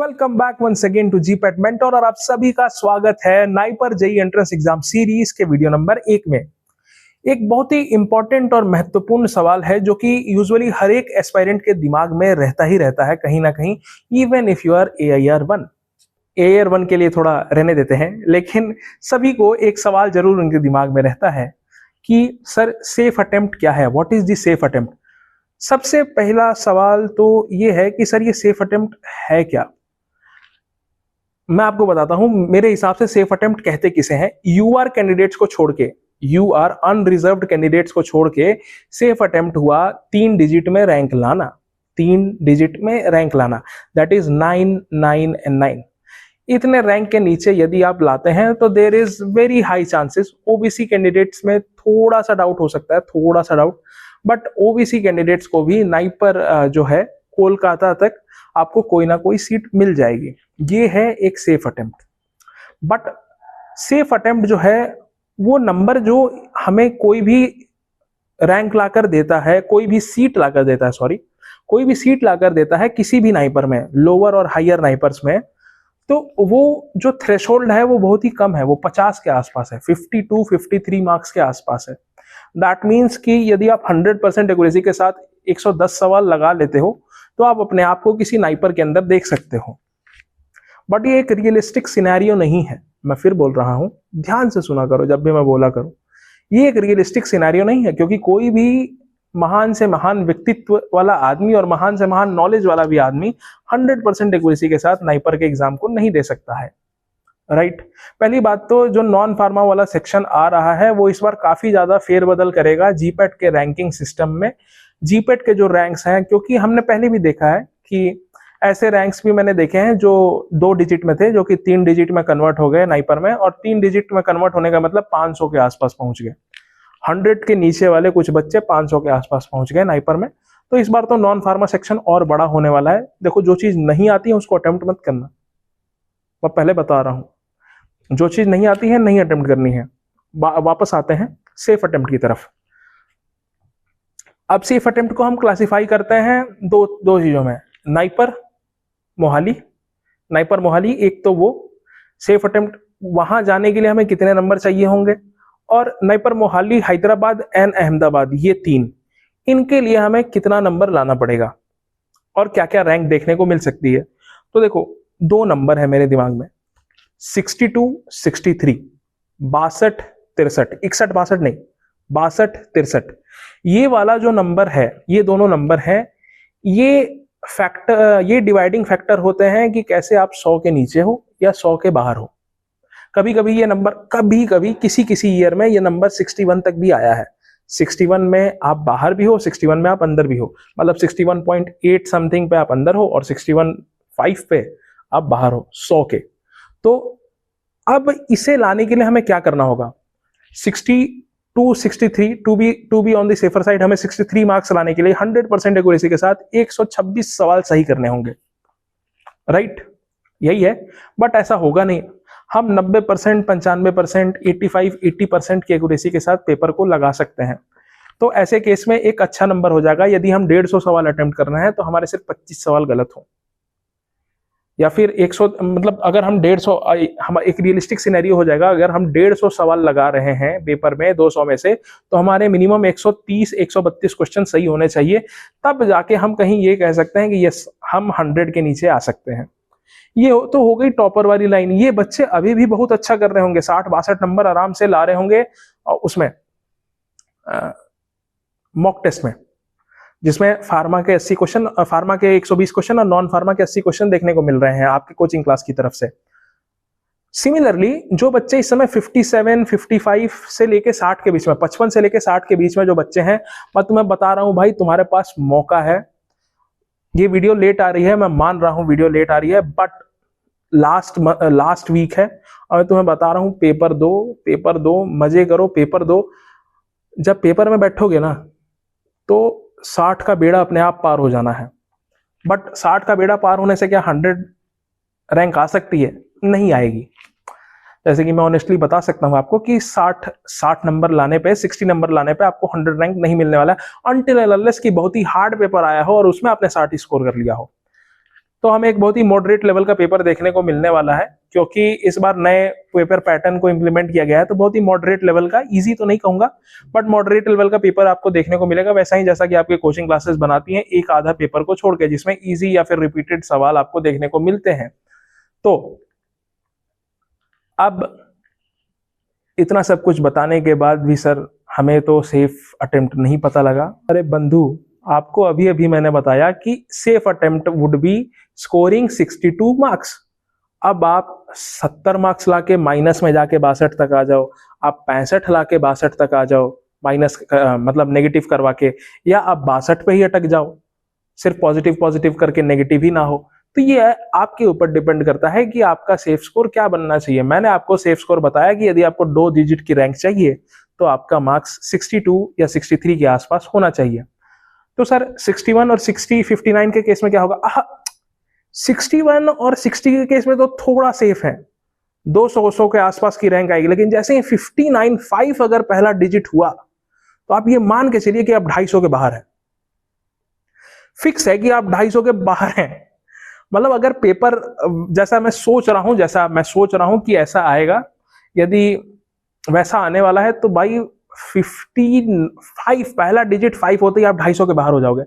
Welcome back once again to GPAT mentor और आप सभी का स्वागत है NIPER JEE entrance exam series के वीडियो नंबर 1 में। एक बहुत ही इंपॉर्टेंट और महत्वपूर्ण सवाल है जो कि यूजुअली हर एक एस्पायरेंट के दिमाग में रहता ही रहता है कहीं ना कहीं, even if you are AIR1। AIR1 के लिए थोड़ा रहने देते हैं, लेकिन सभी को एक सवाल जरूर उनके दिमाग में रहता है कि सर सेफ अटेम्प्ट क्या है, what is the safe attempt. सबसे पहला सवाल तो ये है कि सर ये सेफ अटेम्प्ट है क्या। मैं आपको बताता हूं, मेरे हिसाब से सेफ अटेम्प्ट कहते किसे हैं। यूआर कैंडिडेट्स को छोड़ के, यूआर अनरिजर्व्ड कैंडिडेट्स को छोड़ के सेफ अटेम्प्ट हुआ 3 डिजिट में रैंक लाना, 3 डिजिट में रैंक लाना, दैट इज 9, 9 एंड 9। इतने रैंक के नीचे यदि आप लाते हैं तो there is very high chances. OBC candidates में थोड़ा सा डाउट हो सकता है, थोड़ा सा डाउट, बट ओबीसी कैंडिडेट्स को भी नाइपर जो है कोलकाता तक आपको कोई ना कोई सीट मिल जाएगी। ये है एक safe attempt. But safe attempt जो है वो नंबर जो हमें कोई भी रैंक लाकर देता है, कोई भी सीट लाकर देता है, सॉरी, कोई भी सीट लाकर देता है किसी भी नाइपर में, लोअर और हायर नाइपर्स में, तो वो जो थ्रेशोल्ड है वो बहुत ही कम है, वो 50 के आसपास है, 52, 53 मार्क्स के आसपास है। दैट मीन्स कि यदि आप 100% एक्यूरेसी के साथ 110 सवाल लगा लेते हो तो आप अपने आप को किसी नाइपर के अंदर देख सकते हो। बट ये एक रियलिस्टिक सिनेरियो नहीं है। मैं फिर बोल रहा हूं, ध्यान से सुना करो जब भी मैं बोला करूं, ये एक रियलिस्टिक सिनेरियो नहीं है, क्योंकि कोई भी महान से महान व्यक्तित्व वाला आदमी और महान से महान नॉलेज वाला भी आदमी 100% एक्यूरेसी के साथ नाइपर के एग्जाम को नहीं दे सकता है, राइट। पहली बात तो जो नॉन फार्मा वाला सेक्शन आ रहा है वो इस बार काफी ज्यादा फेरबदल करेगा जीपैट के रैंकिंग सिस्टम में। जीपैट के जो रैंक्स हैं, क्योंकि हमने पहले भी देखा है कि ऐसे रैंक्स भी मैंने देखे हैं जो 2 डिजिट में थे, जो कि 3 डिजिट में कन्वर्ट हो गए नाइपर में, और 3 डिजिट में कन्वर्ट होने का मतलब 500 के आसपास पहुंच गए। 100 के नीचे वाले कुछ बच्चे 500 के आसपास पहुंच गए नाइपर में। तो इस बार तो नॉन फार्मा सेक्शन और बड़ा होने वाला है। देखो, जो चीज नहीं आती है उसको अटेम्प्ट मत करना, मैं पहले बता रहा हूं। जो चीज नहीं आती है नहीं अटेम्प्ट करनी है। वापस आते हैं सेफ अटेम्प्ट की तरफ। अब सेफ अटेम्प्ट को हम क्लासिफाई करते हैं दो चीजों में, नाइपर मोहाली। नाइपर मोहाली, एक तो वो सेफ अटेम्प्ट वहां जाने के लिए हमें कितने नंबर चाहिए होंगे, और नाइपर मोहाली हैदराबाद एंड अहमदाबाद, ये 3, इनके लिए हमें कितना नंबर लाना पड़ेगा और क्या क्या रैंक देखने को मिल सकती है। तो देखो, 2 नंबर है मेरे दिमाग में, 62, 63, 62, 63, 61, 62 नहीं, 62, 63। ये वाला जो नंबर है, ये दोनों नंबर है, ये डिवाइडिंग फैक्टर होते हैं कि कैसे आप 100 के नीचे हो या 100 के बाहर हो। कभी कभी ये नंबर, कभी कभी किसी ईयर में ये नंबर 61 तक भी आया है। 61 में आप बाहर भी हो, 61 में आप अंदर भी हो, मतलब 61.8 समथिंग पे आप अंदर हो और 61.5 पे आप बाहर हो 100 के। तो अब इसे लाने के लिए हमें क्या करना होगा, 62, 63, to be on the safer side, हमें 63 मार्क्स लाने के लिए 100% एक्यूरेसी के साथ 126 सवाल सही करने होंगे, राइट। यही है, बट ऐसा होगा नहीं। हम 90%, 95%, 85, 80% की एक्यूरेसी के साथ पेपर को लगा सकते हैं। तो ऐसे केस में एक अच्छा नंबर हो जाएगा यदि हम 150 सवाल अटेम्प्ट करना है तो हमारे सिर्फ 25 सवाल गलत हो, या फिर 100, मतलब अगर हम 150, हम एक रियलिस्टिक सिनेरियो हो जाएगा, अगर हम 150 सवाल लगा रहे हैं पेपर में 200 में से, तो हमारे मिनिमम 130, 132 क्वेश्चन सही होने चाहिए, तब जाके हम कहीं ये कह सकते हैं कि यस, हम 100 के नीचे आ सकते हैं। ये तो हो गई टॉपर वाली लाइन। ये बच्चे अभी भी बहुत अच्छा कर रहे होंगे, 60-62 नंबर आराम से ला रहे होंगे उसमें मॉक टेस्ट में, जिसमें फार्मा के 80 क्वेश्चन, फार्मा के 120 क्वेश्चन और नॉन फार्मा के 80 क्वेश्चन देखने को मिल रहे हैं आपकी कोचिंग क्लास की तरफ से। सिमिलरली जो बच्चे इस समय 57, 55 से लेके 60 के बीच में, 55 से लेके 60 के बीच में जो बच्चे हैं, मैं तुम्हें बता रहा हूं भाई, तुम्हारे पास मौका है। ये वीडियो लेट आ रही है, मैं मान रहा हूं वीडियो लेट आ रही है, बट लास्ट वीक है और मैं तुम्हें बता रहा हूं, पेपर दो, मजे करो, पेपर दो। जब पेपर में बैठोगे ना तो 60 का बेड़ा अपने आप पार हो जाना है। बट 60 का बेड़ा पार होने से क्या 100 रैंक आ सकती है? नहीं आएगी। जैसे कि मैं ऑनेस्टली बता सकता हूं आपको कि 60 नंबर लाने पे, 60 नंबर लाने पे आपको 100 रैंक नहीं मिलने वाला है, अनटिल अनलेस कि बहुत ही हार्ड पेपर आया हो और उसमें आपने 60 स्कोर कर लिया हो। तो हमें एक बहुत ही मॉडरेट लेवल का पेपर देखने को मिलने वाला है, क्योंकि इस बार नए पेपर पैटर्न को इंप्लीमेंट किया गया है। तो बहुत ही मॉडरेट लेवल का, इजी तो नहीं कहूंगा बट मॉडरेट लेवल का पेपर आपको देखने को मिलेगा, वैसा ही जैसा कि आपके कोचिंग क्लासेस बनाती हैं एक आधा पेपर को छोड़ के, जिसमें इजी या फिर रिपीटेड सवाल आपको देखने को मिलते हैं। तो अब इतना सब कुछ बताने के बाद भी सर हमें तो सेफ अटेम्प्ट नहीं पता लगा। अरे बंधु, आपको अभी अभी मैंने बताया कि safe attempt would be scoring 62 marks. अब आप 70 मार्क्स लाके माइनस में जाके 62 तक आ जाओ, आप 65 लाके 62 तक आ जाओ माइनस मतलब नेगेटिव करवा के, या आप 62 पे ही अटक जाओ, सिर्फ पॉजिटिव पॉजिटिव करके नेगेटिव ही ना हो। तो ये आपके ऊपर डिपेंड करता है कि आपका सेफ स्कोर क्या बनना चाहिए। मैंने आपको सेफ स्कोर बताया कि यदि आपको 2 डिजिट की रैंक चाहिए तो आपका मार्क्स 62 या 63 के आसपास होना चाहिए। तो सर 61 और 60 59 के केस में क्या होगा? 61 और 60 के केस में तो थोड़ा सेफ है, 200 के आसपास की रैंक आएगी। लेकिन जैसे ही 59.5 अगर पहला डिजिट हुआ तो आप ये मान के चलिए कि आप 250 के बाहर हैं, फिक्स है कि आप 250 के बाहर हैं। मतलब अगर पेपर जैसा मैं सोच रहा हूं कि ऐसा आएगा, यदि वैसा आने वाला है तो भाई 55 पहला डिजिट 5 होते ही आप 250 के बाहर हो जाओगे।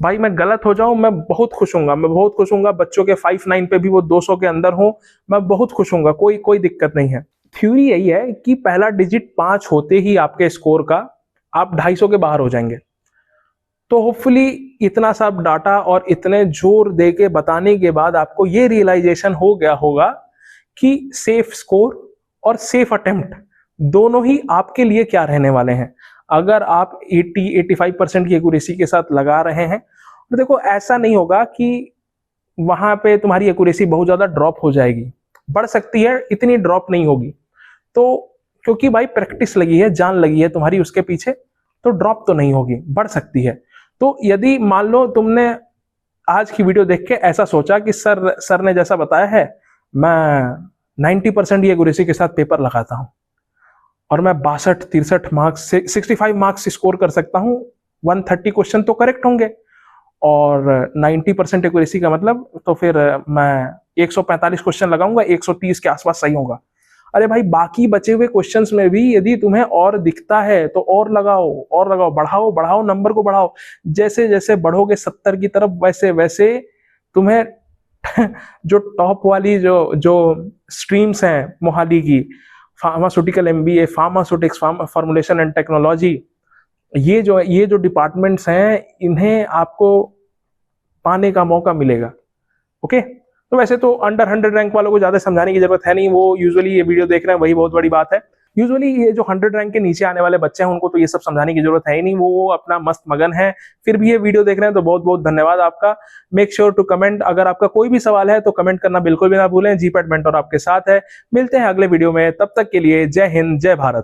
भाई मैं गलत हो जाऊं, मैं बहुत खुश हूंगा। बच्चों के 59 पे भी वो 200 के अंदर हो, मैं बहुत खुश हूंगा, कोई दिक्कत नहीं है। थ्योरी यही है कि पहला डिजिट 5 होते ही आपके स्कोर का आप 250 के बाहर हो जाएंगे। तो होपफुली इतना सब डाटा और इतने जोर दे के बताने के बाद आपको ये रियलाइजेशन हो गया होगा कि सेफ स्कोर और सेफ अटेम्प्ट दोनों ही आपके लिए क्या रहने वाले हैं। अगर आप 80-85% की एक्यूरेसी के साथ लगा रहे हैं तो देखो ऐसा नहीं होगा कि वहां पे तुम्हारी एक्यूरेसी बहुत ज्यादा ड्रॉप हो जाएगी, बढ़ सकती है, इतनी ड्रॉप नहीं होगी। तो क्योंकि भाई प्रैक्टिस लगी है, जान लगी है तुम्हारी उसके पीछे, तो ड्रॉप तो नहीं होगी, बढ़ सकती है। तो यदि मान लो तुमने आज की वीडियो देख के ऐसा सोचा कि सर ने जैसा बताया है, मैं 90% एक्यूरेसी के साथ पेपर लगाता हूं और मैं 62-63 मार्क्स से 65 मार्क्स स्कोर कर सकता हूं, 130 क्वेश्चन तो करेक्ट होंगे, और 90% एक्यूरेसी का मतलब तो फिर मैं 145 क्वेश्चन लगाऊंगा, 130 के आसपास सही होगा। अरे भाई बाकी बचे हुए क्वेश्चंस में भी यदि तुम्हें और दिखता है तो और लगाओ, बढ़ाओ नंबर को बढ़ाओ। जैसे जैसे बढ़ोगे 70 की तरफ, वैसे वैसे तुम्हें जो टॉप वाली जो स्ट्रीम्स हैं मोहाली की, pharmaceutical MBA, pharmaceutics, formulation and technology, ये जो डिपार्टमेंट्स हैं, इन्हें आपको पाने का मौका मिलेगा। ओके, तो वैसे तो अंडर 100 रैंक वालों को ज्यादा समझाने की जरूरत है नहीं, वो यूजुअली ये वीडियो देख रहे हैं, वही बहुत बड़ी बात है। यूजुअली ये जो 100 रैंक के नीचे आने वाले बच्चे हैं उनको तो ये सब समझाने की जरूरत है ही नहीं, वो अपना मस्त मगन है। फिर भी ये वीडियो देख रहे हैं तो बहुत बहुत धन्यवाद आपका। मेक श्योर टू कमेंट, अगर आपका कोई भी सवाल है तो कमेंट करना बिल्कुल भी ना भूलें। जीपैट मेंटर आपके साथ है। मिलते हैं अगले वीडियो में, तब तक के लिए जय हिंद, जय भारत।